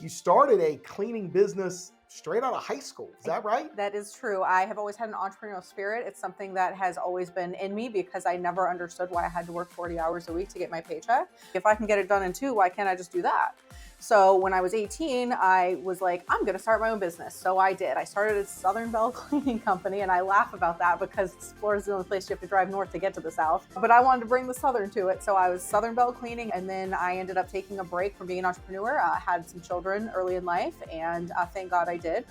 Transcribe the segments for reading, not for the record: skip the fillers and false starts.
You started a cleaning business straight out of high school. Is that right? That is true. I have always had an entrepreneurial spirit. It's something that has always been in me because I never understood why I had to work 40 hours a week to get my paycheck. If I can get it done in 2, why can't I just do that? So when I was 18, I was like, I'm going to start my own business. So I did. I started a Southern Belle cleaning company, and I laugh about that because Florida's the only place you have to drive north to get to the South. But I wanted to bring the Southern to it. So I was Southern Belle Cleaning, and then I ended up taking a break from being an entrepreneur. I had some children early in life, and thank God I did,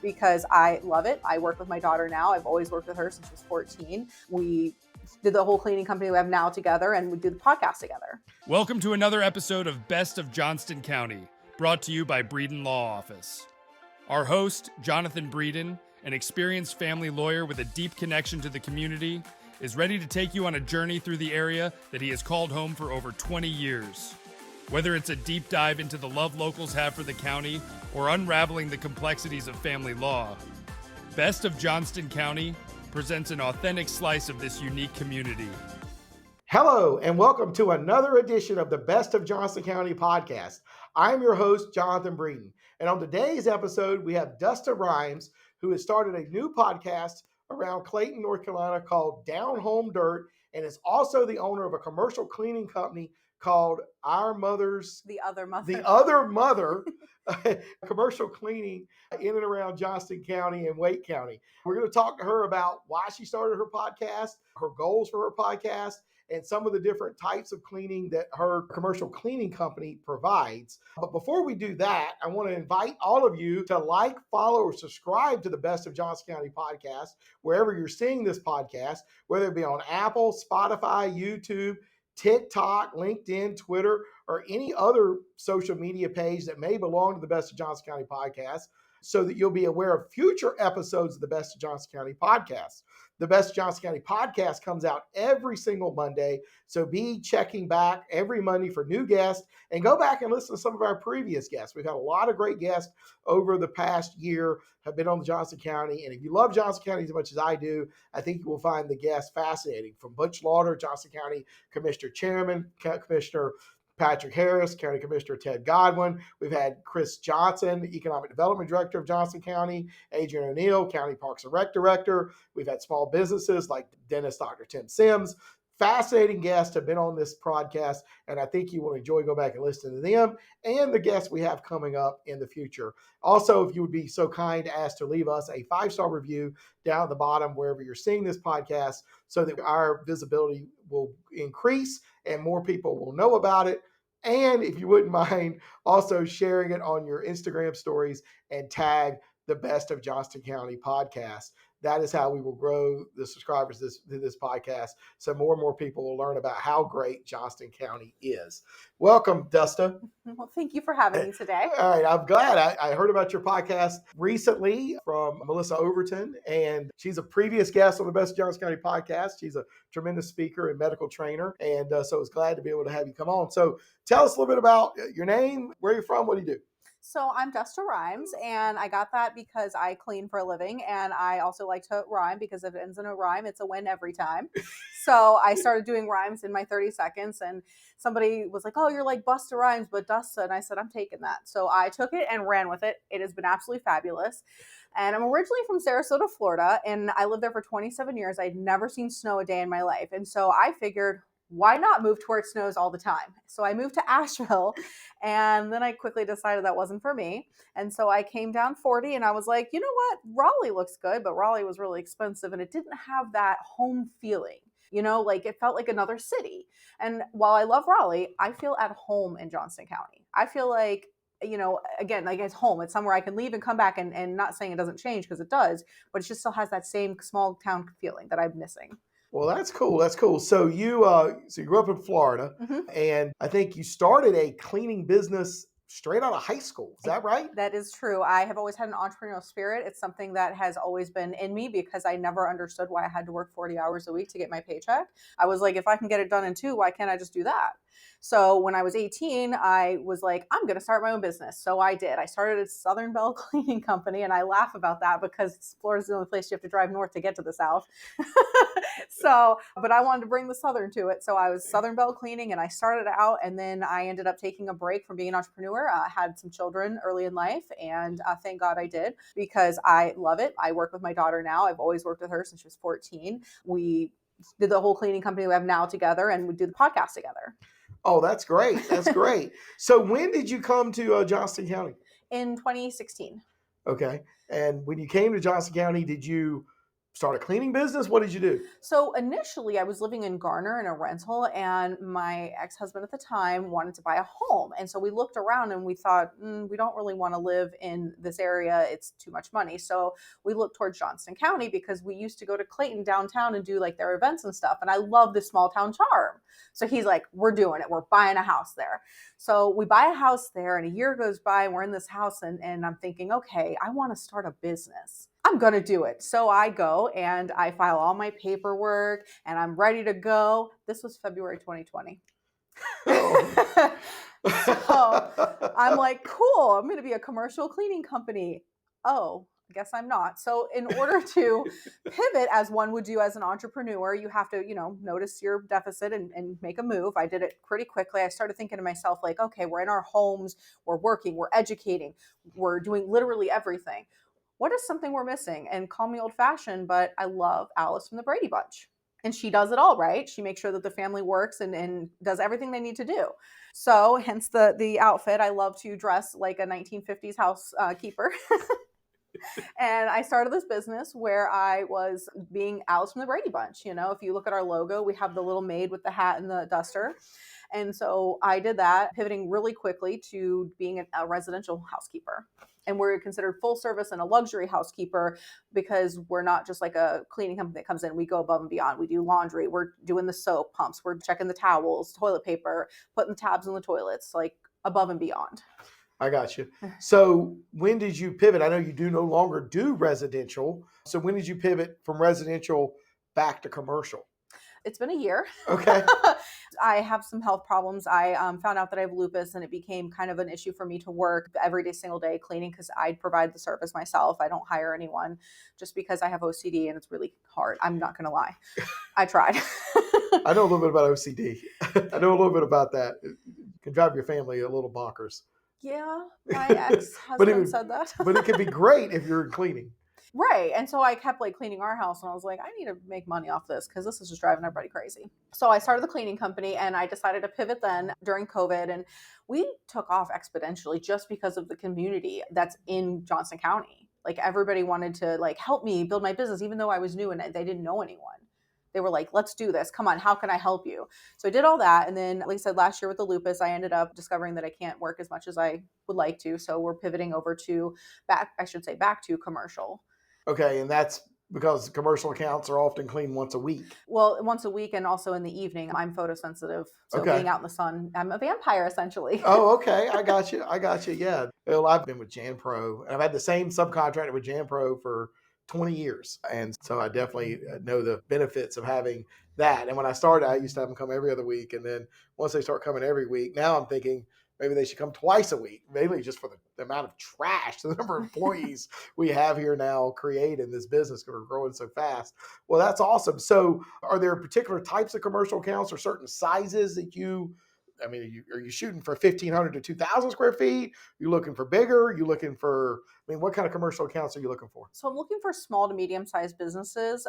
because I love it. I work with my daughter now. I've always worked with her since she was 14. We did the whole cleaning company we have now together, and we do the podcast together. Welcome to another episode of Best of Johnston County, brought to you by Breeden Law Office. Our host, Jonathan Breeden, an experienced family lawyer with a deep connection to the community, is ready to take you on a journey through the area that he has called home for over 20 years. Whether it's a deep dive into the love locals have for the county or unraveling the complexities of family law, Best of Johnston County presents an authentic slice of this unique community. Hello, and welcome to another edition of the Best of Johnston County Podcast. I'm your host, Jonathan Breeden. And on today's episode, we have Dusta Rhymes, who has started a new podcast around Clayton, North Carolina called Down Home Dirt, and is also the owner of a commercial cleaning company called The Other Mother, commercial cleaning in and around Johnston County and Wake County. We're going to talk to her about why she started her podcast, her goals for her podcast, and some of the different types of cleaning that her commercial cleaning company provides. But before we do that, I want to invite all of you to like, follow, or subscribe to the Best of Johnston County Podcast, wherever you're seeing this podcast, whether it be on Apple, Spotify, YouTube, TikTok, LinkedIn, Twitter, or any other social media page that may belong to the Best of Johnston County Podcast, so that you'll be aware of future episodes of the Best of Johnston County Podcast. The Best of Johnston County Podcast comes out every single Monday, so be checking back every Monday for new guests, and go back and listen to some of our previous guests. We've had a lot of great guests over the past year, have been on the Johnston County, and if you love Johnston County as much as I do, I think you will find the guests fascinating. From Butch Lauder, Johnston County Commissioner Chairman, Commissioner Patrick Harris, County Commissioner Ted Godwin. We've had Chris Johnson, Economic Development Director of Johnston County, Adrian O'Neill, County Parks and Rec Director. We've had small businesses like dentist Dr. Tim Sims. Fascinating guests have been on this podcast, and I think you will enjoy go back and listen to them and the guests we have coming up in the future. Also, if you would be so kind as to leave us a 5-star review down at the bottom wherever you're seeing this podcast, so that our visibility will increase and more people will know about it. And if you wouldn't mind also sharing it on your Instagram stories and tag the Best of Johnston County Podcast. That is how we will grow the subscribers to this podcast, so more and more people will learn about how great Johnston County is. Welcome, Dusta. Well, thank you for having me today. All right, I'm glad. I heard about your podcast recently from Melissa Overton, and she's a previous guest on the Best of Johnston County Podcast. She's a tremendous speaker and medical trainer, and so I was glad to be able to have you come on. So tell us a little bit about your name, where you're from, what do you do? So I'm Dusta Rhymes, and I got that because I clean for a living, and I also like to rhyme because if it ends in a rhyme, it's a win every time. So I started doing rhymes in my 30 seconds, and somebody was like, oh, you're like Busta Rhymes, but Dusta. And I said, I'm taking that. So I took it and ran with it. It has been absolutely fabulous. And I'm originally from Sarasota, Florida, and I lived there for 27 years. I'd never seen snow a day in my life. And so I figured, why not move to where it snows all the time? So I moved to Asheville, and then I quickly decided that wasn't for me. And so I came down 40, and I was like, you know what? Raleigh looks good, but Raleigh was really expensive, and it didn't have that home feeling. You know, like it felt like another city. And while I love Raleigh, I feel at home in Johnston County. I feel like, you know, again, like it's home. It's somewhere I can leave and come back, and not saying it doesn't change, because it does, but it just still has that same small town feeling that I'm missing. Well, that's cool. That's cool. So you grew up in Florida, and I think you started a cleaning business straight out of high school. Is that right? That is true. I have always had an entrepreneurial spirit. It's something that has always been in me because I never understood why I had to work 40 hours a week to get my paycheck. I was like, if I can get it done in 2, why can't I just do that? So when I was 18, I was like, I'm going to start my own business. So I did. I started a Southern Belle cleaning company, and I laugh about that because Florida's the only place you have to drive north to get to the South. So, but I wanted to bring the Southern to it. So I was Southern Belle Cleaning, and I started out, and then I ended up taking a break from being an entrepreneur. I had some children early in life, and thank God I did, because I love it. I work with my daughter now. I've always worked with her since she was 14. We did the whole cleaning company we have now together, and we do the podcast together. Oh, that's great. That's great. So when did you come to Johnston County? In 2016. Okay. And when you came to Johnston County, did you start a cleaning business? What did you do? So initially I was living in Garner in a rental, and my ex-husband at the time wanted to buy a home. And so we looked around and we thought, we don't really want to live in this area. It's too much money. So we looked towards Johnston County because we used to go to Clayton downtown and do like their events and stuff. And I love this small town charm. So he's like, we're doing it. We're buying a house there. So we buy a house there, and a year goes by and we're in this house, and I'm thinking, okay, I want to start a business. I'm going to do it. So I go and I file all my paperwork and I'm ready to go. This was February 2020. Oh. So I'm like, cool, I'm going to be a commercial cleaning company. Oh, I guess I'm not. So in order to pivot as one would do as an entrepreneur, you have to, notice your deficit and make a move. I did it pretty quickly. I started thinking to myself, like, okay, we're in our homes, we're working, we're educating, we're doing literally everything. What is something we're missing? And call me old fashioned, but I love Alice from the Brady Bunch. And she does it all, right? She makes sure that the family works and does everything they need to do. So hence the outfit. I love to dress like a 1950s housekeeper. And I started this business where I was being Alice from the Brady Bunch. If you look at our logo, we have the little maid with the hat and the duster. And so I did that, pivoting really quickly to being a residential housekeeper. And we're considered full service and a luxury housekeeper because we're not just like a cleaning company that comes in. We go above and beyond. We do laundry. We're doing the soap pumps. We're checking the towels, toilet paper, putting the tabs in the toilets, like above and beyond. I got you. So when did you pivot? I know you do no longer do residential. So when did you pivot from residential back to commercial? It's been a year. Okay. I have some health problems. I found out that I have lupus, and it became kind of an issue for me to work every single day cleaning because I provide the service myself. I don't hire anyone just because I have OCD and it's really hard. I'm not going to lie. I tried. I know a little bit about OCD. I know a little bit about that. It can drive your family a little bonkers. Yeah, my ex-husband said that. But it could be great if you're cleaning. Right. And so I kept like cleaning our house, and I was like, I need to make money off this because this is just driving everybody crazy. So I started the cleaning company, and I decided to pivot then during COVID, and we took off exponentially just because of the community that's in Johnston County. Like everybody wanted to like help me build my business, even though I was new and they didn't know anyone. They were like, let's do this. Come on, how can I help you? So I did all that. And then, like I said, last year with the lupus, I ended up discovering that I can't work as much as I would like to. So we're pivoting over to back to commercial. Okay, and that's because commercial accounts are often cleaned once a week. Well, once a week and also in the evening. I'm photosensitive, so being out in the sun, I'm a vampire essentially. Oh, okay. I got you. Yeah. Well, I've been with JanPro, and I've had the same subcontractor with JanPro for 20 years. And so I definitely know the benefits of having that. And when I started, I used to have them come every other week. And then once they start coming every week, now I'm thinking maybe they should come twice a week, mainly just for the amount of trash, the number of employees we have here now create in this business because we're growing so fast. Well, that's awesome. So are there particular types of commercial accounts or certain sizes that are you shooting for 1,500 to 2,000 square feet? You looking for bigger? You looking for, what kind of commercial accounts are you looking for? So I'm looking for small to medium-sized businesses.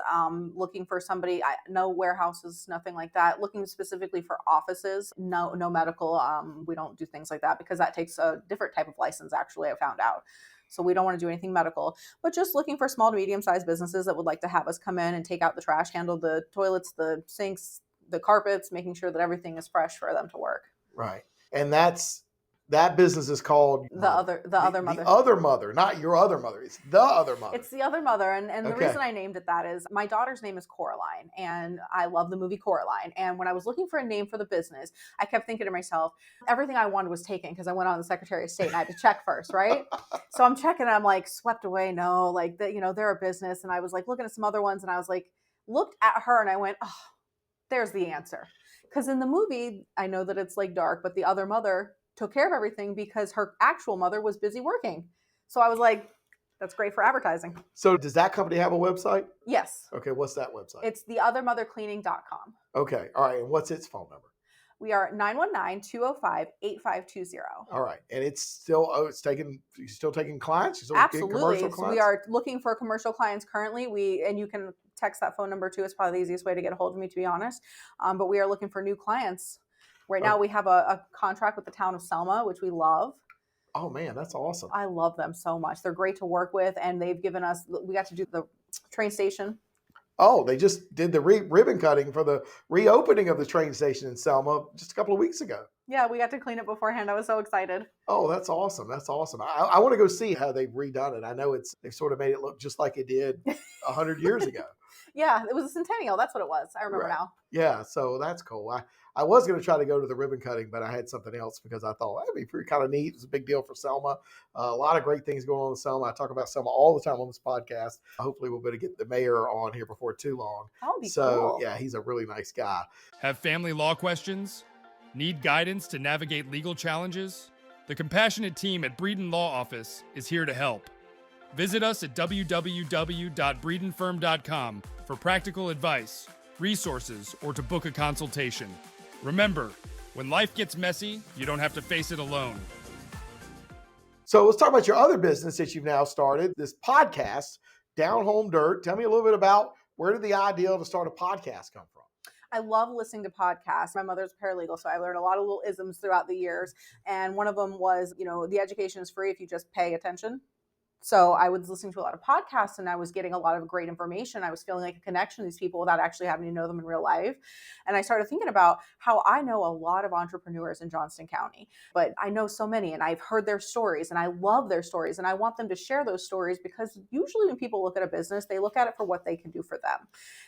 Looking for somebody, no warehouses, nothing like that. Looking specifically for offices, no medical. We don't do things like that because that takes a different type of license, actually, I found out. So we don't want to do anything medical, but just looking for small to medium-sized businesses that would like to have us come in and take out the trash, handle the toilets, the sinks, the carpets, making sure that everything is fresh for them to work. Right. And that business is called the other mother. The other mother, not your other mother. It's the other mother. It's the other mother. And the reason I named it that is my daughter's name is Coraline, and I love the movie Coraline. And when I was looking for a name for the business, I kept thinking to myself, everything I wanted was taken because I went on the Secretary of State and I had to check first, right? So I'm checking and I'm like swept away. No, like they're a business. And I was like looking at some other ones and I was like, looked at her and I went, oh, there's the answer. Because in the movie, I know that it's like dark, but the other mother took care of everything because her actual mother was busy working. So I was like, that's great for advertising. So does that company have a website? Yes. Okay, what's that website? It's theothermothercleaning.com. Okay, all right. And what's its phone number? We are 919-205-8520. All right, and it's still you're still taking clients? You're still getting Absolutely. commercial So clients? we are looking for commercial clients currently. And you can text that phone number too. It's probably the easiest way to get a hold of me, to be honest. But we are looking for new clients. Right now we have a contract with the town of Selma, which we love. Oh man, that's awesome. I love them so much. They're great to work with, and they've given us, we got to do the train station. Oh, they just did the ribbon cutting for the reopening of the train station in Selma just a couple of weeks ago. Yeah, we got to clean it beforehand. I was so excited. Oh, that's awesome. That's awesome. I want to go see how they've redone it. I know they've sort of made it look just like it did 100 years ago. Yeah, it was a centennial. That's what it was. I remember now. Yeah, so that's cool. I was going to try to go to the ribbon cutting, but I had something else because I thought that'd be pretty kind of neat. It's a big deal for Selma. A lot of great things going on in Selma. I talk about Selma all the time on this podcast. Hopefully we'll be able to get the mayor on here before too long. That would be cool. So, yeah, he's a really nice guy. Have family law questions? Need guidance to navigate legal challenges? The compassionate team at Breeden Law Office is here to help. Visit us at www.breedenfirm.com for practical advice, resources, or to book a consultation. Remember, when life gets messy, you don't have to face it alone. So let's talk about your other business that you've now started, this podcast, Down Home Dirt. Tell me a little bit about where did the idea to start a podcast come from? I love listening to podcasts. My mother's a paralegal, so I learned a lot of little isms throughout the years. And one of them was, the education is free if you just pay attention. So I was listening to a lot of podcasts and I was getting a lot of great information. I was feeling like a connection to these people without actually having to know them in real life. And I started thinking about how I know a lot of entrepreneurs in Johnston County, but I know so many and I've heard their stories and I love their stories and I want them to share those stories because usually when people look at a business, they look at it for what they can do for them.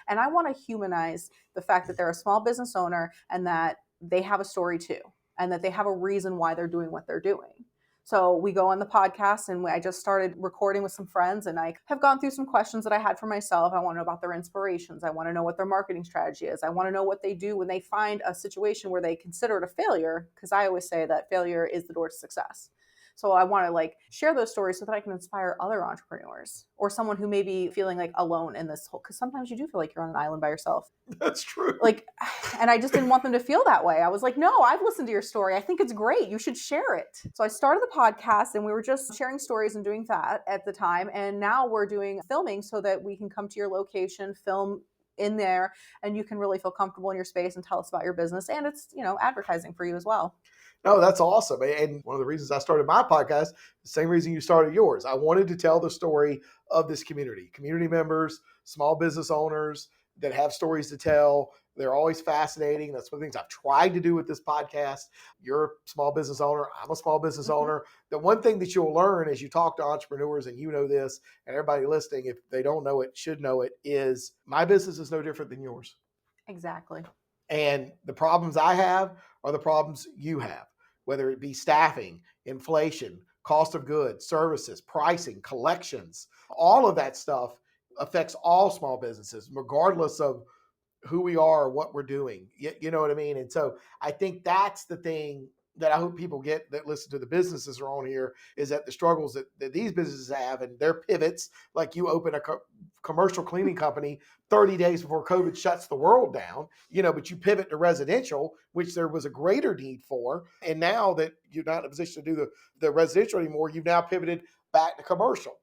And I want to humanize the fact that they're a small business owner and that they have a story too, and that they have a reason why they're doing what they're doing. So we go on the podcast and I just started recording with some friends and I have gone through some questions that I had for myself. I want to know about their inspirations. I want to know what their marketing strategy is. I want to know what they do when they find a situation where they consider it a failure, because I always say that failure is the door to success. So I want to share those stories so that I can inspire other entrepreneurs or someone who may be feeling alone in this whole, because sometimes you do feel like you're on an island by yourself. That's true. And I just didn't want them to feel that way. I was like, no, I've listened to your story. I think it's great. You should share it. So I started the podcast and we were just sharing stories and doing that at the time. And now we're doing filming so that we can come to your location, film in there, and you can really feel comfortable in your space and tell us about your business. And it's, advertising for you as well. No, that's awesome. And one of the reasons I started my podcast, the same reason you started yours. I wanted to tell the story of this community members, small business owners that have stories to tell. They're always fascinating. That's one of the things I've tried to do with this podcast. You're a small business owner. I'm a small business owner. The one thing that you'll learn as you talk to entrepreneurs, and you know this, and everybody listening, if they don't know it, should know it, is my business is no different than yours. Exactly. And the problems I have are the problems you have, whether it be staffing, inflation, cost of goods, services, pricing, collections. All of that stuff affects all small businesses, regardless of who we are or what we're doing. You know what I mean? And so I think that's the thing that I hope people get that listen to the businesses are on here, is that the struggles that these businesses have and their pivots, like you open a commercial cleaning company 30 days before COVID shuts the world down, but you pivot to residential, which there was a greater need for. And now that you're not in a position to do the residential anymore, you've now pivoted back to commercial.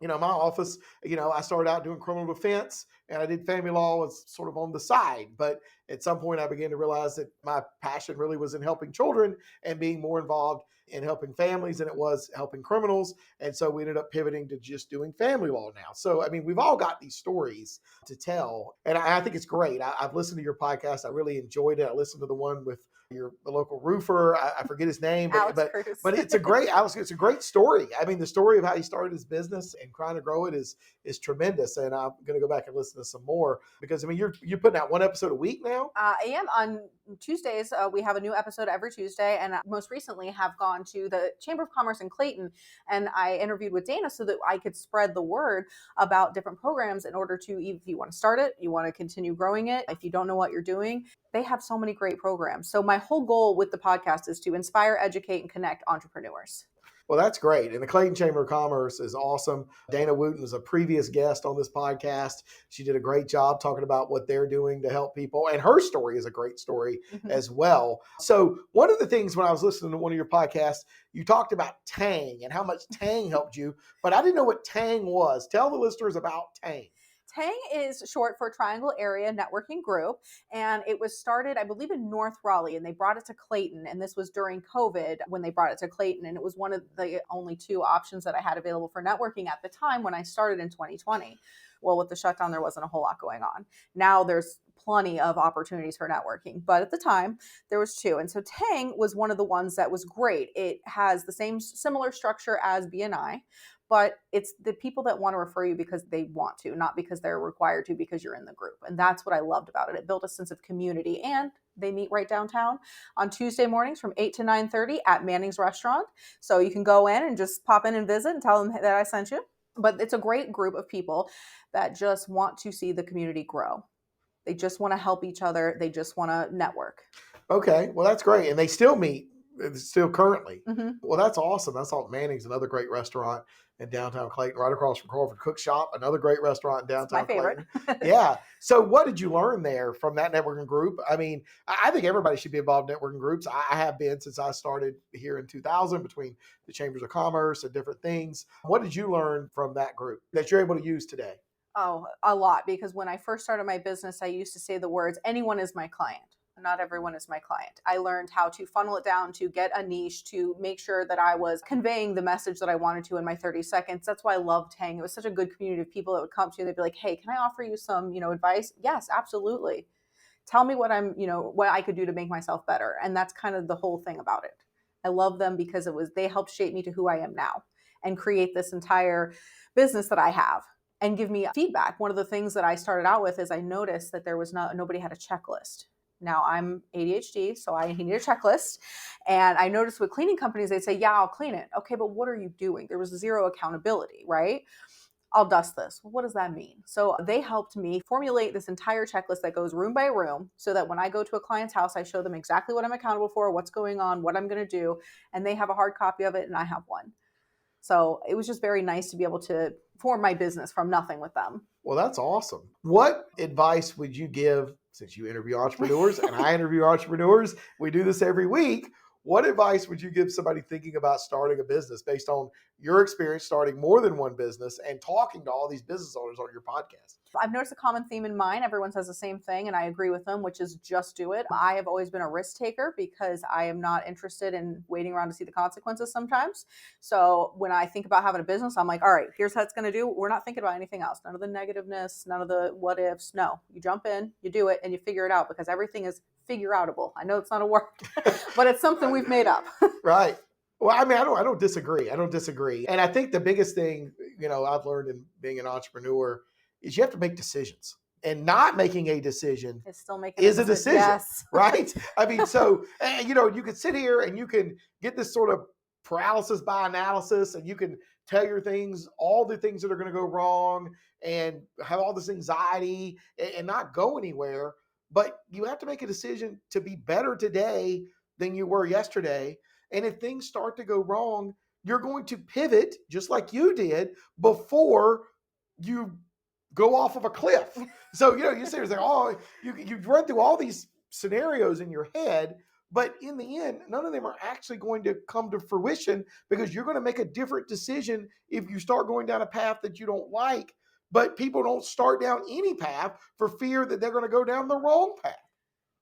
My office, I started out doing criminal defense and I did family law as sort of on the side. But at some point I began to realize that my passion really was in helping children and being more involved in helping families than it was helping criminals. And so we ended up pivoting to just doing family law now. So, we've all got these stories to tell. And I think it's great. I've listened to your podcast. I really enjoyed it. I listened to the one with the local roofer. I forget his name, but it's a great, Alex, it's a great story. The story of how he started his business and trying to grow it is tremendous. And I'm going to go back and listen to some more because, you're putting out one episode a week now. I am on Tuesdays, we have a new episode every Tuesday, and most recently have gone to the Chamber of Commerce in Clayton, and I interviewed with Dana so that I could spread the word about different programs in order to, if you want to start it, you want to continue growing it, if you don't know what you're doing, they have so many great programs. So my whole goal with the podcast is to inspire, educate, and connect entrepreneurs. Well, that's great. And the Clayton Chamber of Commerce is awesome. Dana Wooten was a previous guest on this podcast. She did a great job talking about what they're doing to help people. And her story is a great story as well. So one of the things when I was listening to one of your podcasts, you talked about Tang and how much Tang helped you, but I didn't know what Tang was. Tell the listeners about Tang. Tang is short for Triangle Area Networking Group, and it was started, I believe, in North Raleigh, and they brought it to Clayton, and this was during COVID when they brought it to Clayton, and it was one of the only two options that I had available for networking at the time when I started in 2020. Well, with the shutdown, there wasn't a whole lot going on. Now there's plenty of opportunities for networking, but at the time there was two. And so Tang was one of the ones that was great. It has the same similar structure as BNI, but it's the people that want to refer you because they want to, not because they're required to because you're in the group. And that's what I loved about it. It built a sense of community, and they meet right downtown on Tuesday mornings from 8 to 9:30 at Manning's Restaurant. So you can go in and just pop in and visit and tell them that I sent you. But it's a great group of people that just want to see the community grow. They just want to help each other. They just want to network. Okay. Well, that's great. And they still meet still currently. Well, that's awesome. That's all. Manning's, another great restaurant in downtown Clayton, right across from Crawford Cook Shop, another great restaurant in downtown Clayton. My favorite. Yeah. So what did you learn there from that networking group? I mean, I think everybody should be involved in networking groups. I have been since I started here in 2000 between the Chambers of Commerce and different things. What did you learn from that group that you're able to use today? Oh, a lot. Because when I first started my business, I used to say the words, anyone is my client. Not everyone is my client. I learned how to funnel it down, to get a niche, to make sure that I was conveying the message that I wanted to in my 30 seconds. That's why I loved Tang. It was such a good community of people that would come to you. They'd be like, hey, can I offer you some, advice? Yes, absolutely. Tell me what what I could do to make myself better. And that's kind of the whole thing about it. I love them because they helped shape me to who I am now and create this entire business that I have and give me feedback. One of the things that I started out with is I noticed that there was nobody had a checklist. Now I'm ADHD, so I need a checklist. And I noticed with cleaning companies, they'd say, yeah, I'll clean it. Okay, but what are you doing? There was zero accountability, right? I'll dust this. Well, what does that mean? So they helped me formulate this entire checklist that goes room by room so that when I go to a client's house, I show them exactly what I'm accountable for, what's going on, what I'm going to do. And they have a hard copy of it and I have one. So it was just very nice to be able to form my business from nothing with them. Well, that's awesome. What advice would you give, since you interview entrepreneurs and I interview entrepreneurs, we do this every week. What advice would you give somebody thinking about starting a business based on your experience starting more than one business and talking to all these business owners on your podcast? I've noticed a common theme in mine. Everyone says the same thing, and I agree with them, which is just do it. I have always been a risk taker because I am not interested in waiting around to see the consequences sometimes. So when I think about having a business, I'm like, all right, here's how it's going to do. We're not thinking about anything else. None of the negativeness, none of the what ifs. No, you jump in, you do it, and you figure it out because everything is figure outable. I know it's not a word, but it's something we've made up. Right. Well, I mean, I don't disagree. I don't disagree. And I think the biggest thing, I've learned in being an entrepreneur is you have to make decisions. And not making a decision It's still making is a decision, yes. Right? I mean, so, you can sit here and you can get this sort of paralysis by analysis and you can tell all the things that are going to go wrong and have all this anxiety and not go anywhere. But you have to make a decision to be better today than you were yesterday. And if things start to go wrong, you're going to pivot just like you did before you go off of a cliff. So, you say, you've run through all these scenarios in your head, but in the end, none of them are actually going to come to fruition because you're going to make a different decision if you start going down a path that you don't like. But people don't start down any path for fear that they're going to go down the wrong path.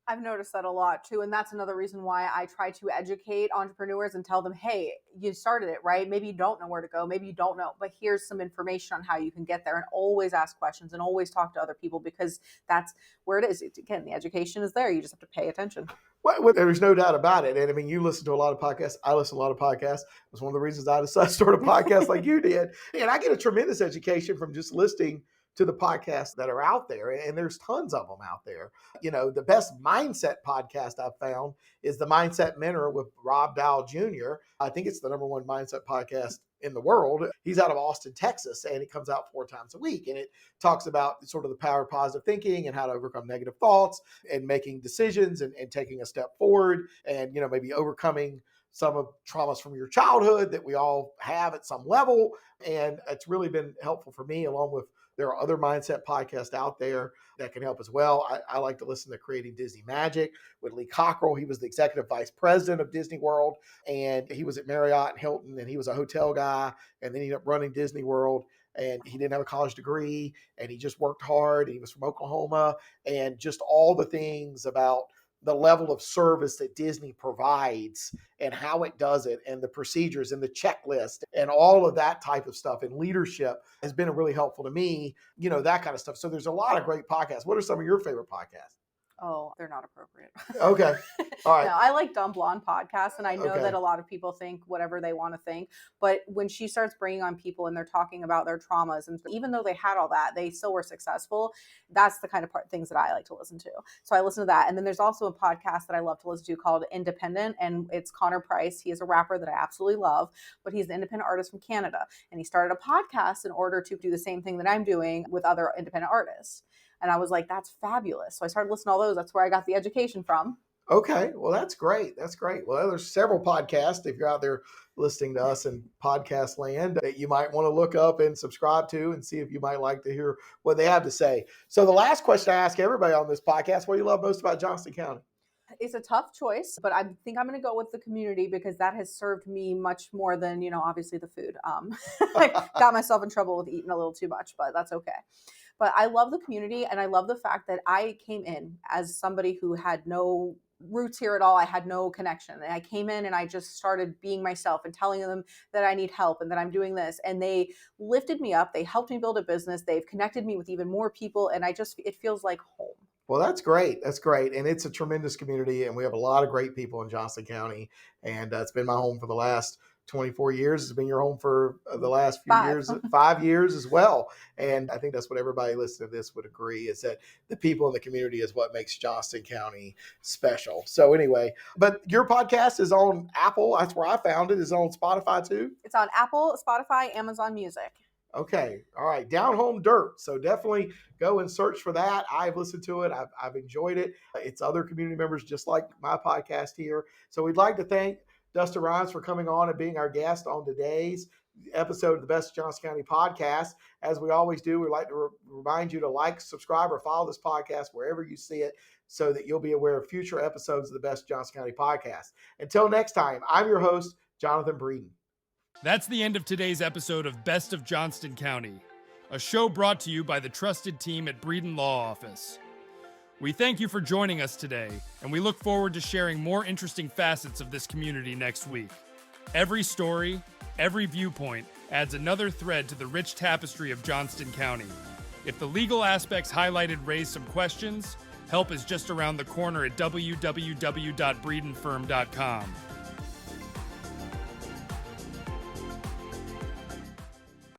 I've noticed that a lot too. And that's another reason why I try to educate entrepreneurs and tell them, hey, you started it, right? Maybe you don't know where to go. Maybe you don't know, but here's some information on how you can get there, and always ask questions and always talk to other people because that's where it is. Again, the education is there. You just have to pay attention. Well, there's no doubt about it. And I mean, you listen to a lot of podcasts. I listen to a lot of podcasts. It was one of the reasons I decided to start a podcast like you did. And I get a tremendous education from just listening to the podcasts that are out there, and there's tons of them out there. The best mindset podcast I've found is the Mindset Mentor with Rob Dow Jr. I think it's the number one mindset podcast in the world. He's out of Austin, Texas, and it comes out 4 times a week. And it talks about sort of the power of positive thinking and how to overcome negative thoughts and making decisions and taking a step forward and, maybe overcoming some of traumas from your childhood that we all have at some level. And it's really been helpful for me, along with there are other mindset podcasts out there that can help as well. I like to listen to Creating Disney Magic with Lee Cockrell. He was the executive vice president of Disney World, and he was at Marriott and Hilton, and he was a hotel guy, and then he ended up running Disney World. And he didn't have a college degree, and he just worked hard. He was from Oklahoma, and just all the things about the level of service that Disney provides and how it does it and the procedures and the checklist and all of that type of stuff and leadership has been really helpful to me, that kind of stuff. So there's a lot of great podcasts. What are some of your favorite podcasts? Oh, they're not appropriate. Okay. All right. No, I like Dumb Blonde podcast, and I know Okay. that a lot of people think whatever they want to think, but when she starts bringing on people and they're talking about their traumas, and even though they had all that, they still were successful. That's the kind of things that I like to listen to. So I listen to that. And then there's also a podcast that I love to listen to called Independent, and it's Connor Price. He is a rapper that I absolutely love, but he's an independent artist from Canada, and he started a podcast in order to do the same thing that I'm doing with other independent artists. And I was like, that's fabulous. So I started listening to all those. That's where I got the education from. Okay. Well, that's great. That's great. Well, there's several podcasts, if you're out there listening to us in podcast land, that you might want to look up and subscribe to and see if you might like to hear what they have to say. So the last question I ask everybody on this podcast, what do you love most about Johnston County? It's a tough choice, but I think I'm going to go with the community because that has served me much more than, obviously the food. I got myself in trouble with eating a little too much, but that's okay. But I love the community, and I love the fact that I came in as somebody who had no roots here at all. I had no connection. And I came in and I just started being myself and telling them that I need help and that I'm doing this. And they lifted me up. They helped me build a business. They've connected me with even more people. And it feels like home. Well, that's great. That's great. And it's a tremendous community, and we have a lot of great people in Johnston County. And it's been my home for the last 24 years. It's been your home for the last few 5. years, 5 years as well. And I think that's what everybody listening to this would agree, is that the people in the community is what makes Johnston County special. So anyway, but your podcast is on Apple. That's where I found it. Is it on Spotify too? It's on Apple, Spotify, Amazon Music. Okay. All right. Down Home Dirt. So definitely go and search for that. I've listened to it. I've enjoyed it. It's other community members just like my podcast here. So we'd like to thank Dusta Rhymes for coming on and being our guest on today's episode of the Best of Johnston County Podcast. As we always do, we'd like to remind you to like, subscribe, or follow this podcast wherever you see it so that you'll be aware of future episodes of the Best of Johnston County Podcast. Until next time, I'm your host, Jonathan Breeden. That's the end of today's episode of Best of Johnston County, a show brought to you by the trusted team at Breeden Law Office. We thank you for joining us today, and we look forward to sharing more interesting facets of this community next week. Every story, every viewpoint adds another thread to the rich tapestry of Johnston County. If the legal aspects highlighted raise some questions, help is just around the corner at www.breedenfirm.com.